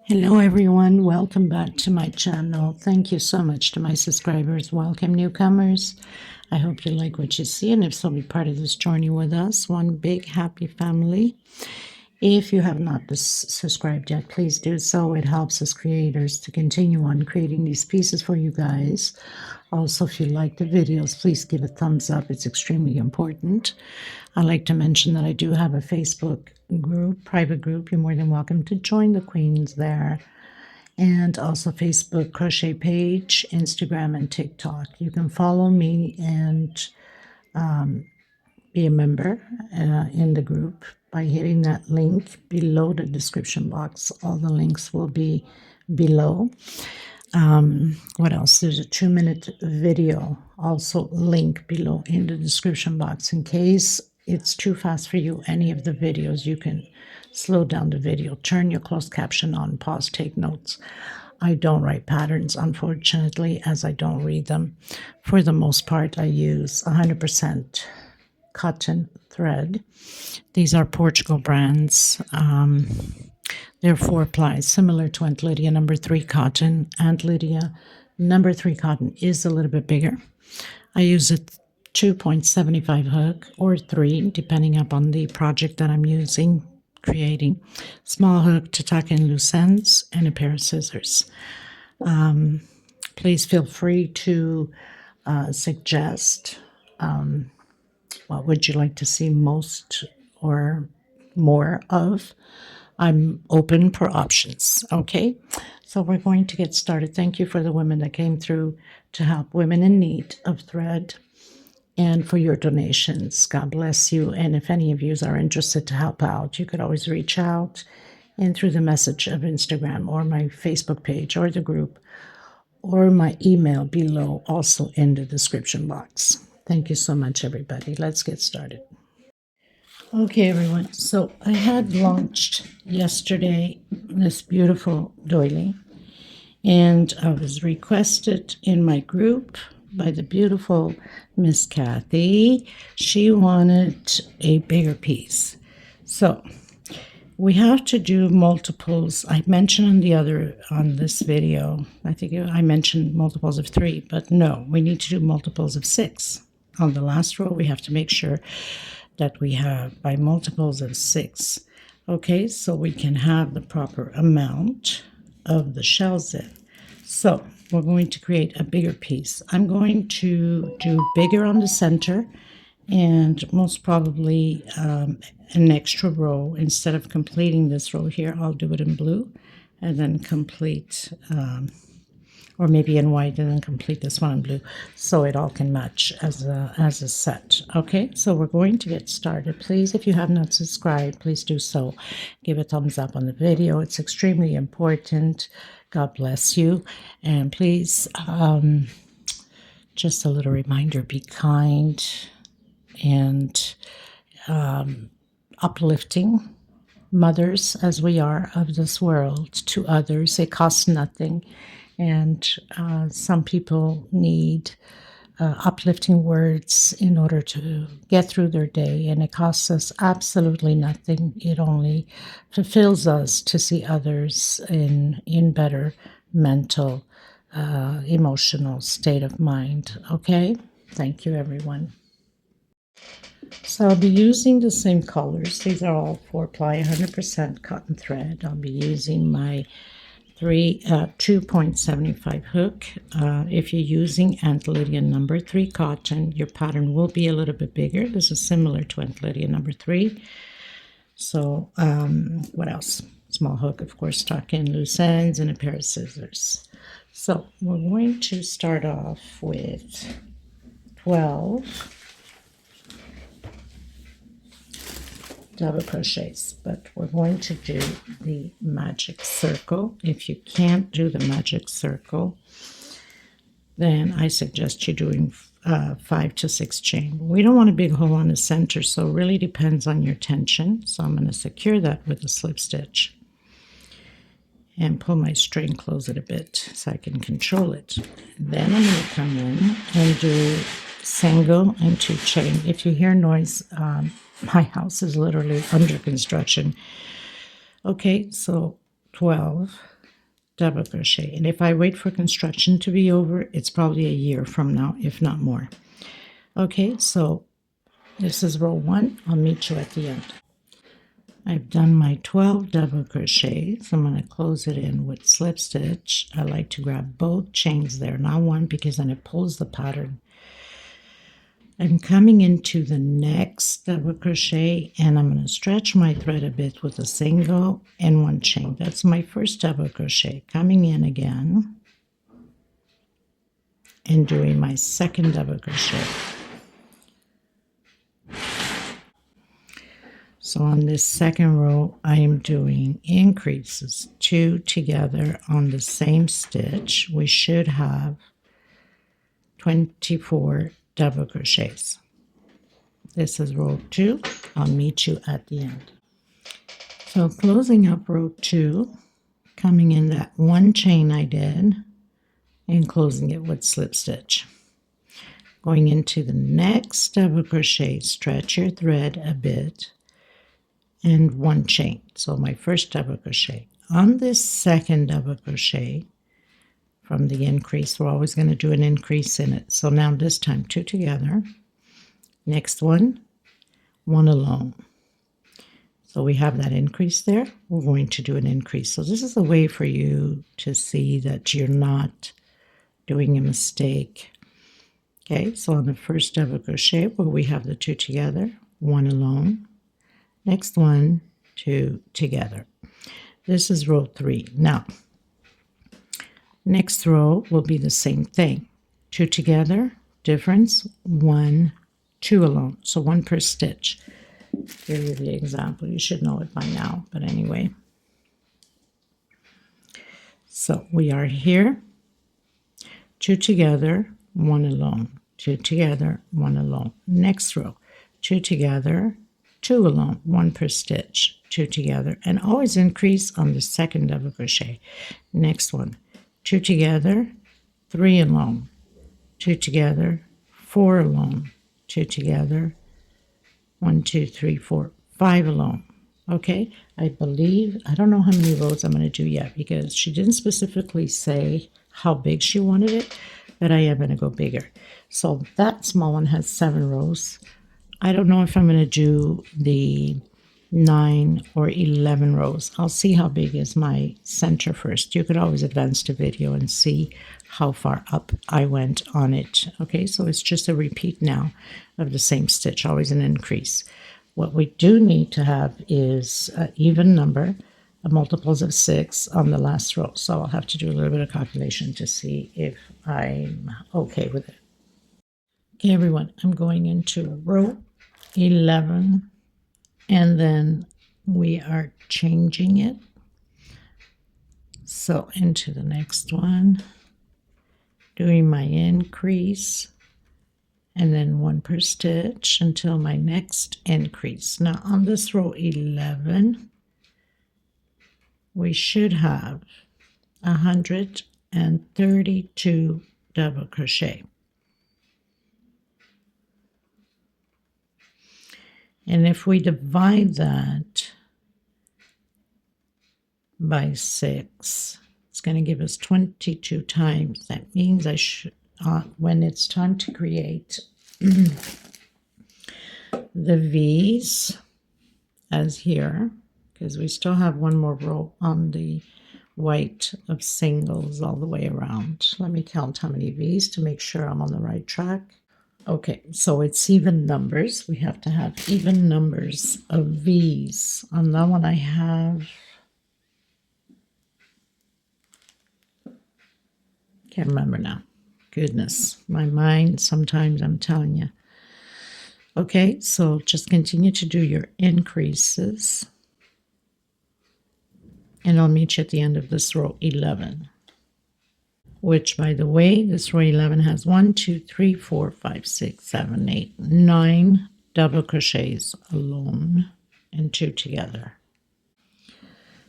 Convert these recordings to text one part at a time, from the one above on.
Hello everyone, welcome back to my channel. Thank you so much to my subscribers. Welcome newcomers. I hope you like what you see, and if so, be part of this journey with us. One big happy family. If you have not subscribed yet, please do so. It helps us creators to continue on creating these pieces for you guys. Also, if you like the videos, please give a thumbs up. It's extremely important. I'd like to mention that I do have a Facebook group, private group. You're more than welcome to join the queens there. And also Facebook Crochet Page, Instagram, and TikTok. You can follow me and be a member in the group by hitting that link below the description box. All the links will be below. What else? There's a 2-minute video also link below in the description box. In case it's too fast for you, any of the videos, you can slow down the video, turn your closed caption on, pause, take notes. I don't write patterns, unfortunately, as I don't read them. For the most part, I use 100% cotton thread. These are Portugal brands. They're 4-ply, similar to Aunt Lydia number 3 cotton. Aunt Lydia number 3 cotton is a little bit bigger. I use a 2.75 hook or 3, depending upon the project that I'm creating. Small hook to tuck in loose ends and a pair of scissors. Please feel free to suggest what would you like to see most or more of. I'm open for options. Okay, so we're going to get started. Thank you for the women that came through to help women in need of thread and for your donations. God bless you. And if any of you are interested to help out, you could always reach out and through the message of Instagram or my Facebook page or the group or my email below, also in the description box. Thank you so much, everybody. Let's get started. Okay, everyone. So I had launched yesterday this beautiful doily, and I was requested in my group by the beautiful Miss Kathy. She wanted a bigger piece. So we have to do multiples. I mentioned on this video, I think I mentioned multiples of 3, but no, we need to do multiples of 6. On the last row, we have to make sure that we have by multiples of 6. Okay, so we can have the proper amount of the shells in. So we're going to create a bigger piece. I'm going to do bigger on the center and most probably an extra row. Instead of completing this row here, I'll do it in blue and then complete or maybe in white and then complete this one in blue, so it all can match as a set. Okay, so we're going to get started. Please, if you have not subscribed, please do so. Give a thumbs up on the video. It's extremely important. God bless you. And please, just a little reminder, be kind and uplifting mothers as we are of this world to others. It costs nothing. And some people need uplifting words in order to get through their day, and it costs us absolutely nothing. It only fulfills us to see others in better mental, emotional state of mind. Okay? Thank you, everyone. So I'll be using the same colors. These are all 4-ply, 100% cotton thread. I'll be using my 2.75 hook. If you're using Aunt Lydia number 3 cotton, your pattern will be a little bit bigger. This is similar to Aunt Lydia number 3. So what else? Small hook, of course, tuck in loose ends and a pair of scissors. So we're going to start off with 12 double crochets, but we're going to do the magic circle. If you can't do the magic circle, then I suggest you doing 5 to 6 chain. We don't want a big hole on the center, so it really depends on your tension. So I'm going to secure that with a slip stitch and pull my string, close it a bit so I can control it. Then I'm going to come in and do single and 2 chain. If you hear noise, my house is literally under construction. Okay, so 12 double crochet. And if I wait for construction to be over, it's probably a year from now, if not more. Okay, so this is row 1. I'll meet you at the end. I've done my 12 double crochets. I'm going to close it in with slip stitch. I like to grab both chains there, not one, because then it pulls the pattern. I'm coming into the next double crochet, and I'm going to stretch my thread a bit with a single and one chain. That's my first double crochet. Coming in again and doing my second double crochet. So on this second row, I am doing increases, 2 together on the same stitch. We should have 24 double crochets. This is row 2. I'll meet you at the end. So closing up row 2, coming in that one chain I did, and closing it with slip stitch. Going into the next double crochet, stretch your thread a bit, and one chain. So my first double crochet. On this second double crochet from the increase, we're always going to do an increase in it. So now this time 2 together. Next one, 1 alone. So we have that increase there. We're going to do an increase. So this is a way for you to see that you're not doing a mistake. Okay, so on the first double crochet where we have the 2 together, 1 alone. Next one, 2 together. This is row 3. Now, next row will be the same thing. 2 together, difference, 1, 2 alone. So 1 per stitch. Give you the example. You should know it by now, but anyway. So we are here. 2 together, 1 alone. 2 together, 1 alone. Next row, 2 together, 2 alone, 1 per stitch, 2 together, and always increase on the second double crochet. Next one, 2 together, 3 alone, 2 together, 4 alone, 2 together, 1, 2, 3, 4, 5 alone. Okay, I believe, I don't know how many rows I'm going to do yet because she didn't specifically say how big she wanted it, but I am going to go bigger. So that small one has 7 rows. I don't know if I'm going to do the 9 or 11 rows. I'll see how big is my center first. You could always advance the video and see how far up I went on it. Okay, so it's just a repeat now of the same stitch, always an increase. What we do need to have is an even number of multiples of 6 on the last row. So I'll have to do a little bit of calculation to see if I'm okay with it. Okay, everyone, I'm going into row 11, and then we are changing it. So into the next one, doing my increase, and then 1 per stitch until my next increase. Now on this row 11, we should have 132 double crochet. And if we divide that by 6, it's going to give us 22 times. That means I should, when it's time to create the V's, as here, because we still have one more row on the white of singles all the way around. Let me count how many V's to make sure I'm on the right track. Okay, so it's even numbers. We have to have even numbers of V's. On that one I have, can't remember now. Goodness, my mind, sometimes I'm telling you. Okay, so just continue to do your increases. And I'll meet you at the end of this row 11. Which, by the way, this row 11 has 1, 2, 3, 4, 5, 6, 7, 8, 9 double crochets alone and 2 together.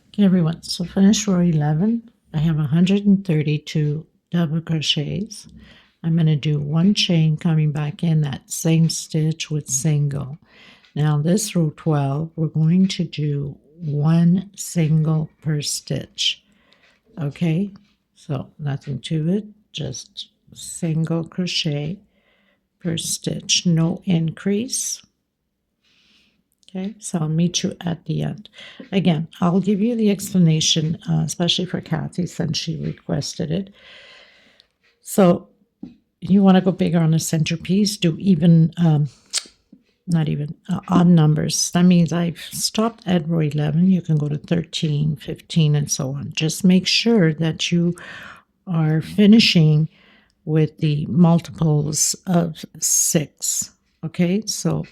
Okay, everyone, so finish row 11. I have 132 double crochets. I'm going to do 1 chain coming back in that same stitch with single. Now this row 12, we're going to do 1 single per stitch. Okay, so nothing to it, just single crochet per stitch, no increase. Okay, so I'll meet you at the end. Again, I'll give you the explanation, especially for Kathy since she requested it. So you want to go bigger on the centerpiece, do even, not even, odd numbers. That means I've stopped at row 11. You can go to 13, 15, and so on. Just make sure that you are finishing with the multiples of 6. Okay, so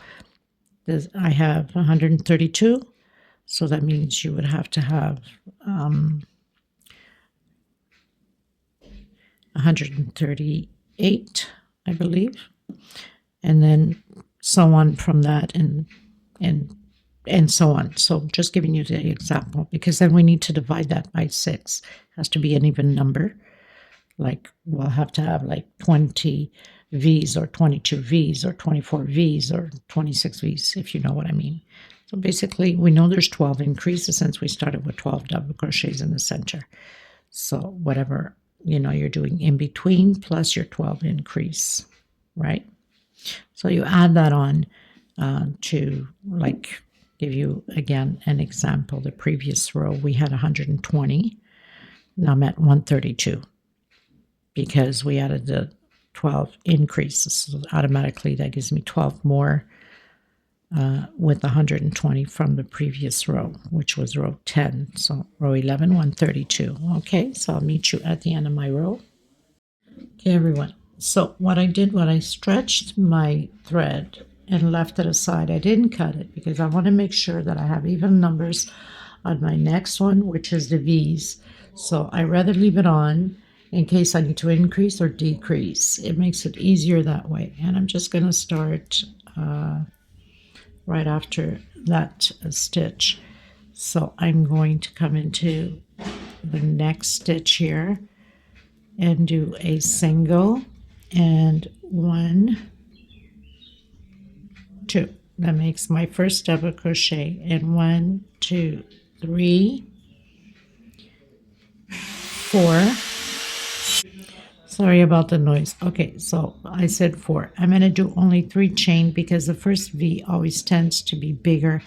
I have 132. So that means you would have to have 138, I believe, and then so on from that, and so on. So just giving you the example, because then we need to divide that by 6. It has to be an even number. Like we'll have to have like 20 V's or 22 V's or 24 V's or 26 V's, if you know what I mean. So basically, we know there's 12 increases since we started with 12 double crochets in the center. So whatever, you're doing in between plus your 12 increase, right? So you add that on to like give you again an example. The previous row we had 120. Now I'm at 132 because we added the 12 increases. So automatically that gives me 12 more with 120 from the previous row, which was row 10. So row 11, 132. Okay, so I'll meet you at the end of my row. Okay, everyone. So what I did, when I stretched my thread and left it aside, I didn't cut it because I want to make sure that I have even numbers on my next one, which is the V's. So I rather leave it on in case I need to increase or decrease. It makes it easier that way. And I'm just going to start right after that stitch. So I'm going to come into the next stitch here and do a single and 1, 2. That makes my first double crochet, and 1, 2, 3, 4. Sorry about the noise. Okay, so I said 4. I'm going to do only 3 chain because the first V always tends to be bigger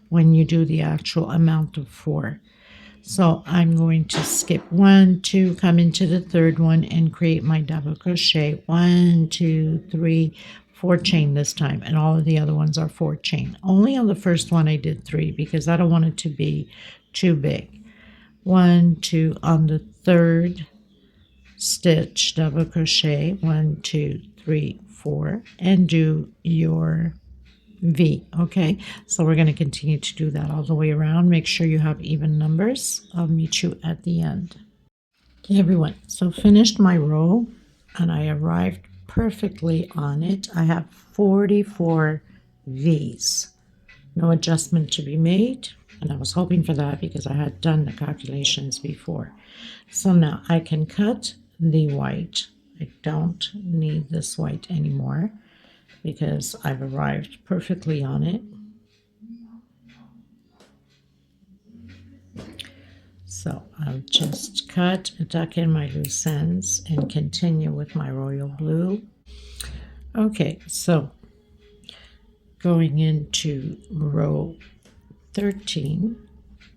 when you do the actual amount of 4. So I'm going to skip 1, 2, come into the third one and create my double crochet. 1, 2, 3, 4 chain this time, and all of the other ones are 4 chain. Only on the first one I did 3 because I don't want it to be too big. 1, 2 on the third stitch, double crochet, 1, 2, 3, 4, and do your V. Okay, so we're going to continue to do that all the way around. Make sure you have even numbers. I'll meet you at the end. Okay, everyone, so finished my row and I arrived perfectly on it. I have 44 V's. No adjustment to be made, and I was hoping for that because I had done the calculations before. So now I can cut the white. I don't need this white anymore because I've arrived perfectly on it. So I'll just cut, tuck in my loose ends, and continue with my royal blue. Okay, so going into row 13,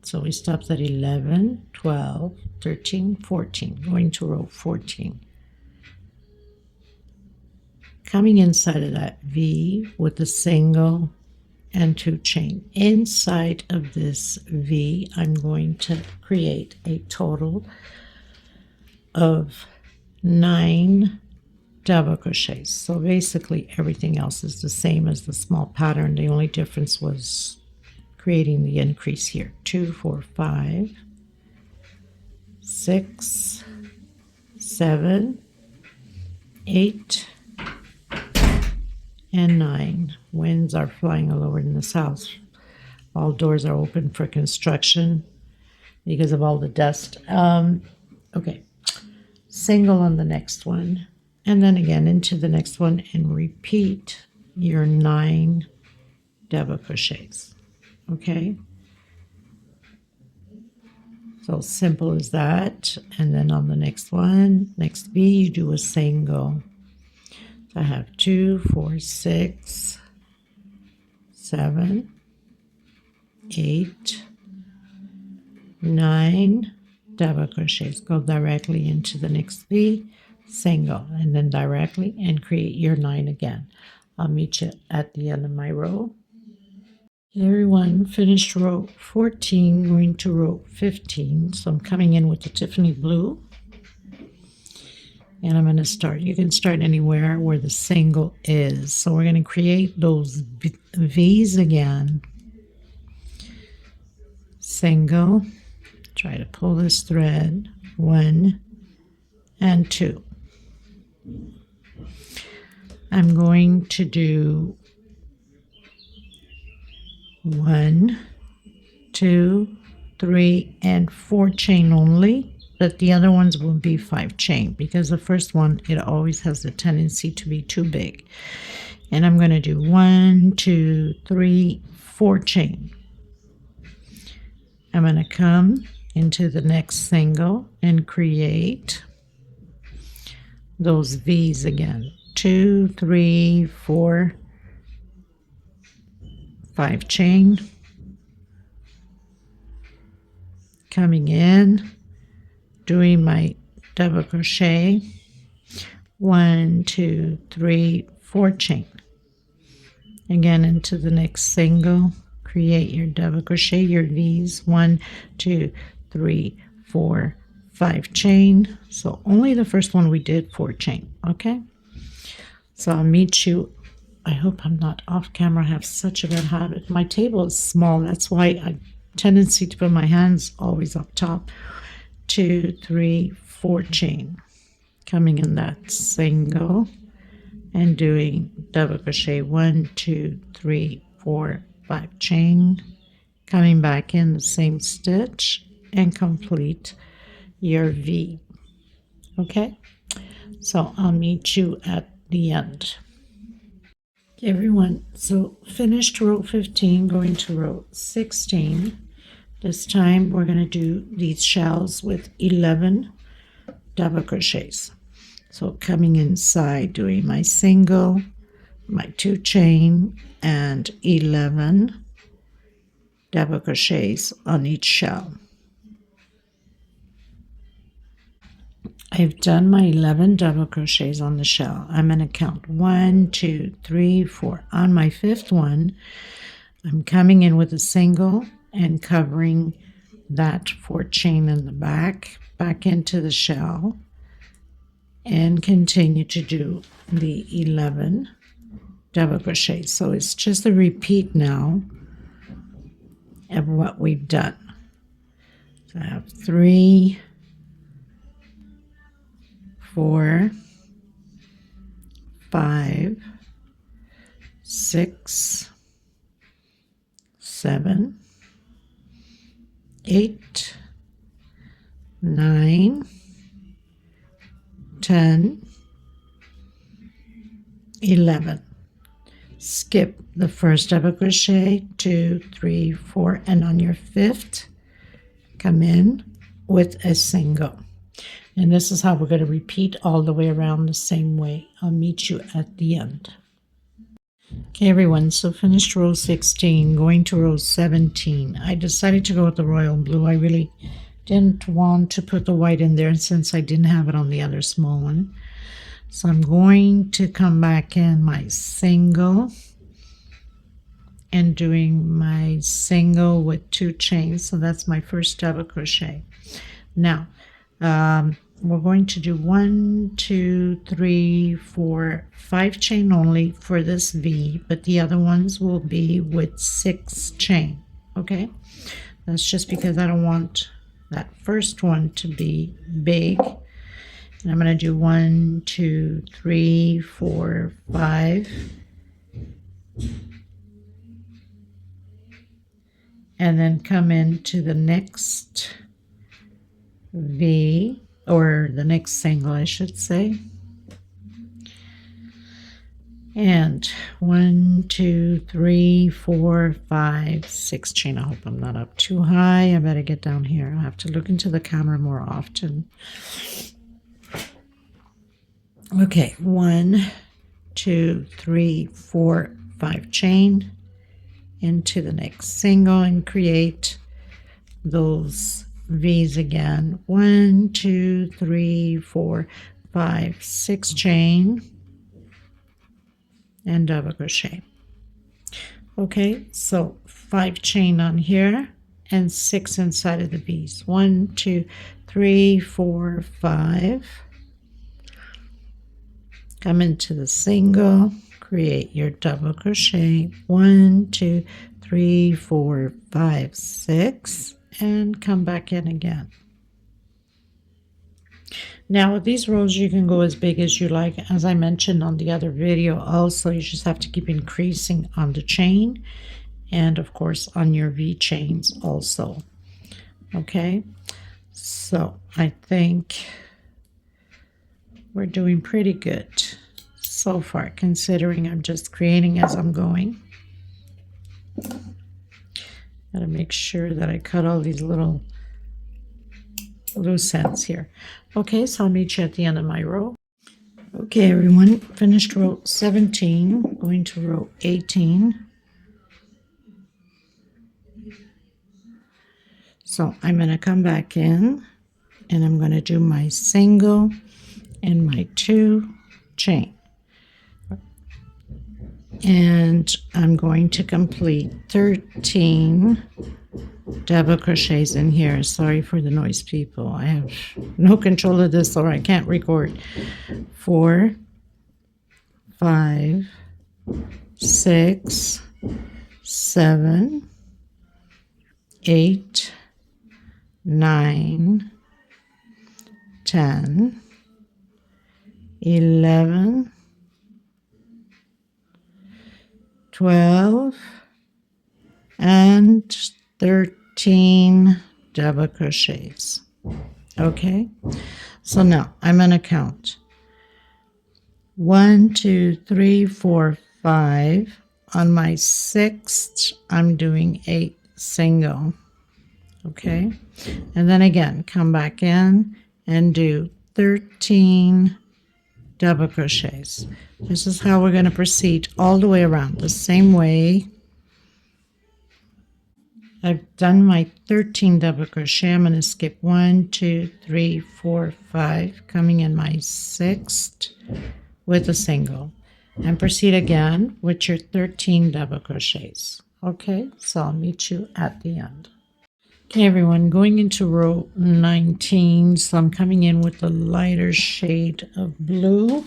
so we stopped at 11, 12, 13, 14, going to row 14. Coming inside of that V with a single and 2 chain. Inside of this V, I'm going to create a total of 9 double crochets. So basically everything else is the same as the small pattern. The only difference was creating the increase here. 2, 4, 5, 6, 7, 8, and 9. Winds are flying all over in this house. All doors are open for construction because of all the dust. Okay, single on the next one, and then again into the next one, and repeat your 9 double crochets. Okay, So simple as that. And then on the next one, next V, you do a single. So I have 2, 4, 6, 7, 8, 9 double crochets. Go directly into the next V, single, and then directly and create your 9 again. I'll meet you at the end of my row. Everyone, finished row 14, going to row 15. So I'm coming in with the Tiffany blue. And I'm going to start. You can start anywhere where the single is. So we're going to create those V's again. Single. Try to pull this thread. 1 and 2. I'm going to do 1, 2, 3, and 4 chain only, but the other ones will be 5 chain because the first one, it always has the tendency to be too big. And I'm going to do 1, 2, 3, 4 chain. I'm going to come into the next single and create those V's again. 2, 3, 4, 5 chain, coming in, doing my double crochet, 1, 2, 3, 4 chain, again into the next single, create your double crochet, your V's, 1, 2, 3, 4, 5 chain. So only the first one we did 4 chain. Okay, so I'll meet you. I hope I'm not off camera. I have such a bad habit. My table is small. That's why I tendency to put my hands always up top. 2, 3, 4 chain. Coming in that single and doing double crochet. 1, 2, 3, 4, 5 chain. Coming back in the same stitch and complete your V. Okay? So I'll meet you at the end. Everyone, so finished row 15, going to row 16. This time we're going to do these shells with 11 double crochets. So coming inside, doing my single, my 2 chain, and 11 double crochets on each shell. I've done my 11 double crochets on the shell. I'm going to count 1, 2, 3, 4. On my 5th one, I'm coming in with a single and covering that 4 chain in the back into the shell, and continue to do the 11 double crochets. So it's just a repeat now of what we've done. So I have 3, 4, 5, 6, 7, 8, 9, 10, 11. Skip the first double crochet, 2, 3, 4, and on your 5th, come in with a single. And this is how we're going to repeat all the way around the same way. I'll meet you at the end. Okay, everyone, so finished row 16, going to row 17. I decided to go with the royal blue. I really didn't want to put the white in there since I didn't have it on the other small one. So I'm going to come back in my single and doing my single with 2 chains. So that's my first double crochet. Now, we're going to do 1, 2, 3, 4, 5 chain only for this V, but the other ones will be with 6 chain. Okay, that's just because I don't want that first one to be big. And I'm going to do 1, 2, 3, 4, 5, and then come into the next V, or the next single I should say, And 1, 2, 3, 4, 5, 6 chain. I hope I'm not up too high. I better get down here. I have to look into the camera more often. Okay, 1, 2, 3, 4, 5 chain into the next single and create those V's again. 1, 2, 3, 4, 5, 6 chain and double crochet. Okay, so 5 chain on here and 6 inside of the V's. 1, 2, 3, 4, 5. Come into the single, create your double crochet. 1, 2, 3, 4, 5, 6, and come back in again. Now with these rows you can go as big as you like. As I mentioned on the other video also, you just have to keep increasing on the chain and of course on your V chains also. Okay, so I think we're doing pretty good so far, considering I'm just creating as I'm going. Gotta make sure that I cut all these little loose ends here. Okay, so I'll meet you at the end of my row. Okay, everyone, finished row 17, going to row 18. So I'm going to come back in and I'm going to do my single and my 2 chain. And I'm going to complete 13 double crochets in here. Sorry for the noise, people. I have no control of this or I can't record. 4, 5, 6, 7, 8, 9, 10, 11, 12, and 13 double crochets. Okay, so now I'm going to count 1, 2, 3, 4, 5. On my 6th, I'm doing 8 single. Okay, and then again, come back in and do 13 double crochets. This is how we're going to proceed all the way around, the same way. I've done my 13 double crochet. I'm going to skip 1, 2, 3, 4, 5, coming in my 6th with a single, and proceed again with your 13 double crochets. Okay, so I'll meet you at the end. Okay, everyone, going into row 19, so I'm coming in with a lighter shade of blue.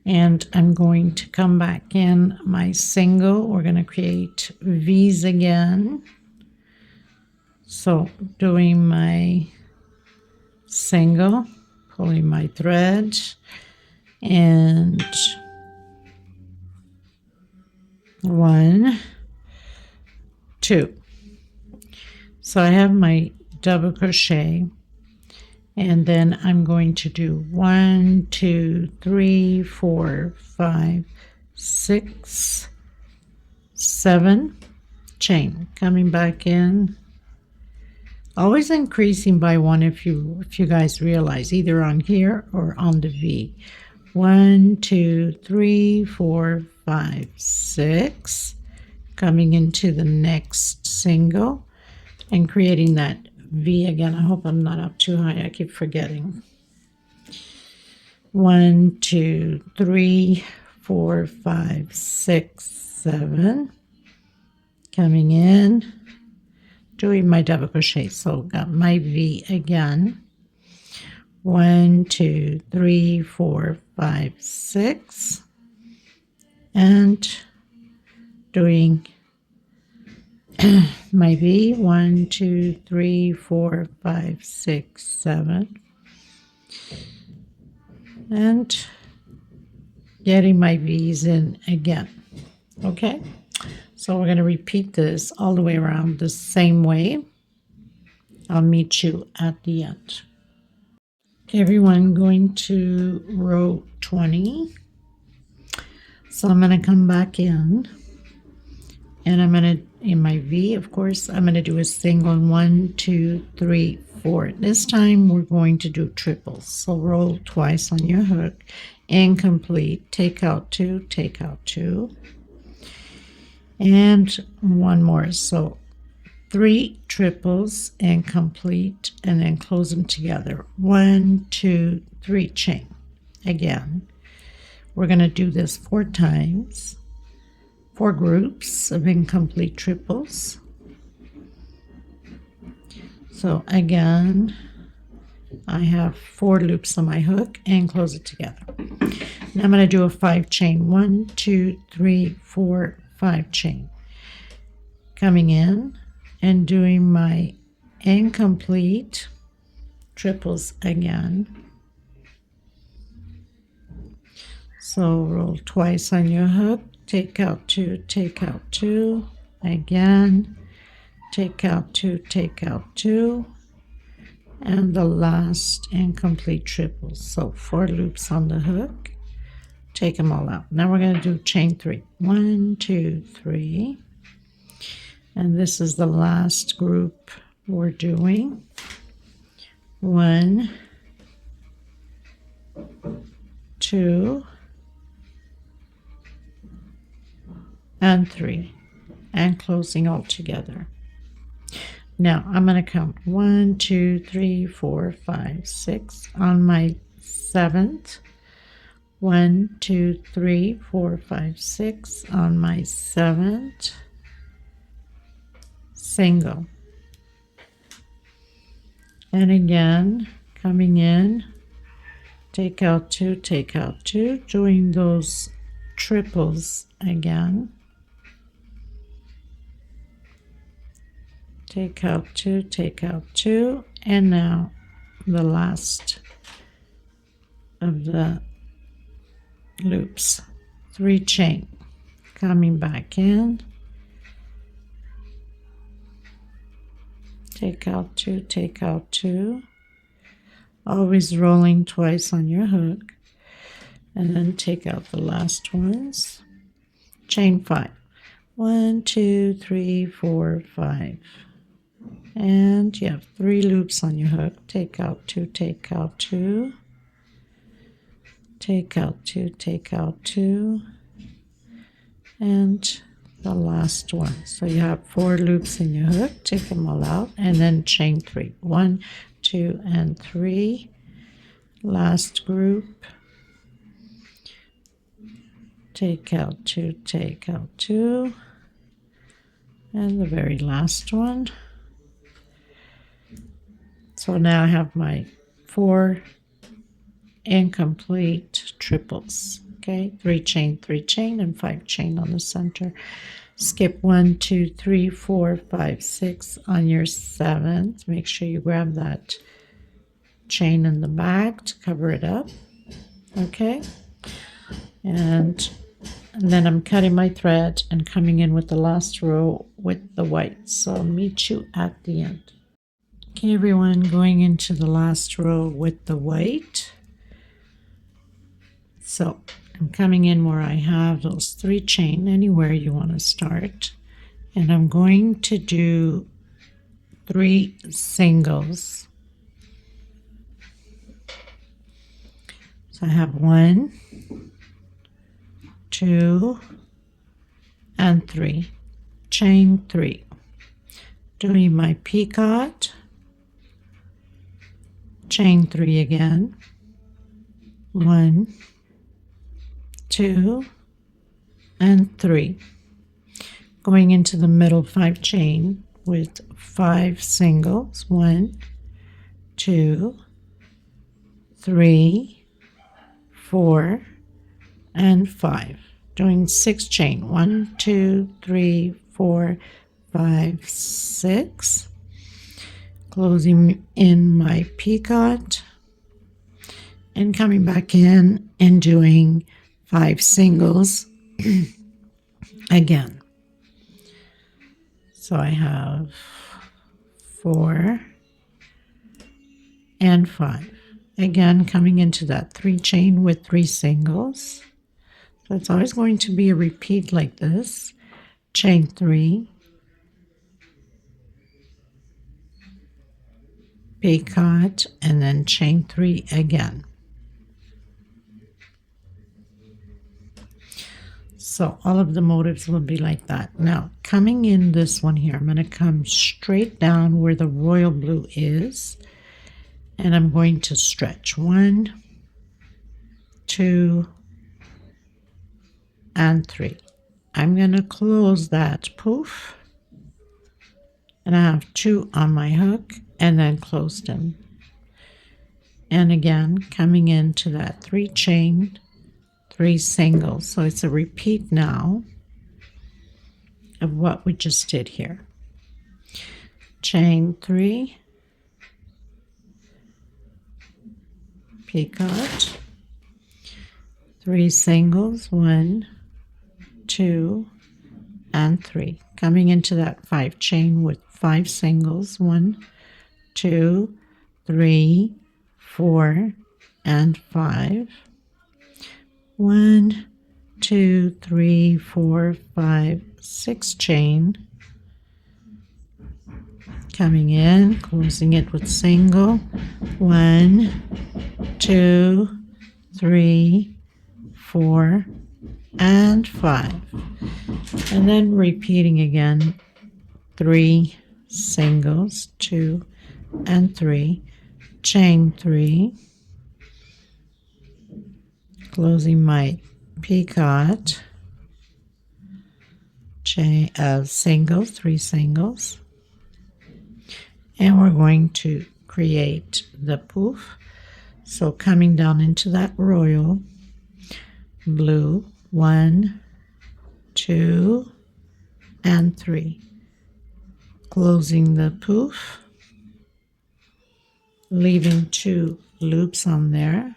And I'm going to come back in my single. We're going to create V's again. So doing my single, pulling my thread, and 1, 2. So I have my double crochet, and then I'm going to do 1, 2, 3, 4, 5, 6, 7 chain, coming back in, always increasing by 1 if you guys realize, either on here or on the V. 1, 2, 3, 4, 5, 6, coming into the next single and creating that V again. I hope I'm not up too high. I keep forgetting. 1, 2, 3, 4, 5, 6, 7. Coming in, doing my double crochet. So got my V again. 1, 2, 3, 4, 5, 6. And doing my V. 1, 2, 3, 4, 5, 6, 7. And getting my V's in again. Okay, so we're going to repeat this all the way around the same way. I'll meet you at the end. Okay, everyone, going to row 20. So I'm going to come back in, and I'm going to, in my V, of course, I'm going to do a single 1, 2, 3, 4. This time we're going to do triples. So roll twice on your hook, incomplete, take out 2, take out 2, and one more. So 3 triples and complete, and then close them together. 1, 2, 3, chain. Again, we're going to do this 4 times, 4 groups of incomplete triples. So again, I have 4 loops on my hook and close it together. Now I'm going to do a 5 chain. 1, 2, 3, 4, 5 chain. Coming in and doing my incomplete triples again. So roll twice on your hook, take out 2, take out 2, again, take out 2, take out 2, and the last incomplete triples. So 4 loops on the hook, take them all out. Now we're going to do chain 3. 1, 2, 3. And this is the last group we're doing. 1, 2, and 3, and closing all together. Now I'm going to count 1, 2, 3, 4, 5, 6 on my 7th. 1, 2, 3, 4, 5, 6 on my 7th. Single. And again, coming in, take out 2, take out 2, doing those triples again. Take out 2, take out 2, and now the last of the loops. 3 chain. Coming back in. Take out 2, take out 2. Always rolling twice on your hook. And then take out the last ones. Chain 5. 1, 2, 3, 4, 5. And you have 3 loops on your hook. Take out 2, take out 2. Take out 2, take out 2. And the last one. So you have 4 loops in your hook. Take them all out and then chain 3. 1, 2, and 3. Last group. Take out 2, take out 2. And the very last one. So now I have my 4 incomplete triples. Okay, 3 chain, 3 chain, and 5 chain on the center. Skip 1, 2, 3, 4, 5, 6 on your 7th. Make sure you grab that chain in the back to cover it up. Okay, and then I'm cutting my thread and coming in with the last row with the white. So I'll meet you at the end. Okay, everyone, going into the last row with the white. So I'm coming in where I have those 3 chain, anywhere you want to start, and I'm going to do 3 singles. So I have 1, 2, and 3. Chain 3. Doing my picot. Chain 3 again. 1, 2, and 3. Going into the middle 5 chain with 5 singles. 1, 2, 3, 4, and 5. Doing 6 chain. 1, 2, 3, 4, 5, 6. Closing in my picot and coming back in and doing 5 singles again. So I have 4 and 5. again coming into that 3 chain with 3 singles. So it's always going to be a repeat like this. Chain 3, picot, and then chain 3 again. So all of the motifs will be like that. Now coming in this one here, I'm going to come straight down where the royal blue is, and I'm going to stretch 1, 2, and 3. I'm going to close that poof, and I have 2 on my hook, and then close them. And again coming into that 3 chain, 3 singles. So it's a repeat now of what we just did here. Chain 3, picot, 3 singles, 1, 2, and 3. Coming into that 5 chain with 5 singles, 1, 2, 3, 4, and 5. 1, 2, 3, 4, 5, 6 chain. Coming in, closing it with single. 1, 2, 3, 4, and 5. And then repeating again, 3 singles, 2 and 3, chain 3, closing my picot, chain singles, 3 singles, and we're going to create the poof. So coming down into that royal blue, 1, 2, and 3, closing the poof, leaving 2 loops on there,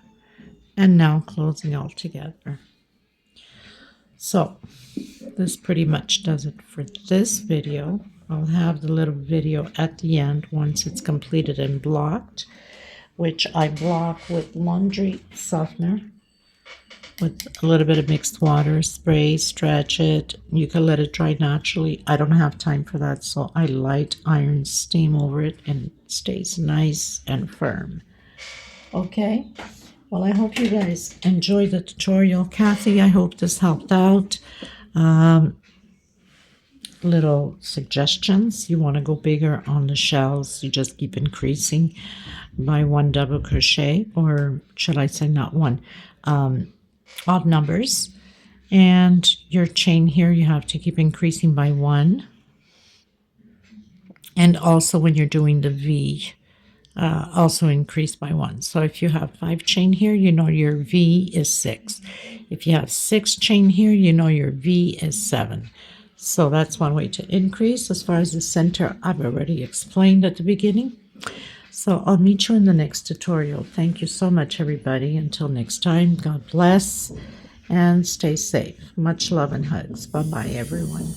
and now closing all together. So this pretty much does it for this video. I'll have the little video at the end once it's completed and blocked, which I block with laundry softener with a little bit of mixed water, spray, stretch it. You can let it dry naturally. I don't have time for that, so I light iron steam over it and it stays nice and firm. Okay, well, I hope you guys enjoyed the tutorial. Kathy, I hope this helped out. Little suggestions: you want to go bigger on the shells, you just keep increasing by 1 double crochet, or should I say not one, odd numbers. And your chain here, you have to keep increasing by 1. And also when you're doing the V, also increase by 1. So if you have 5 chain here, you know your V is 6. If you have 6 chain here, you know your V is 7. So that's one way to increase. As far as the center, I've already explained at the beginning. So I'll meet you in the next tutorial. Thank you so much, everybody. Until next time, God bless and stay safe. Much love and hugs. Bye-bye, everyone.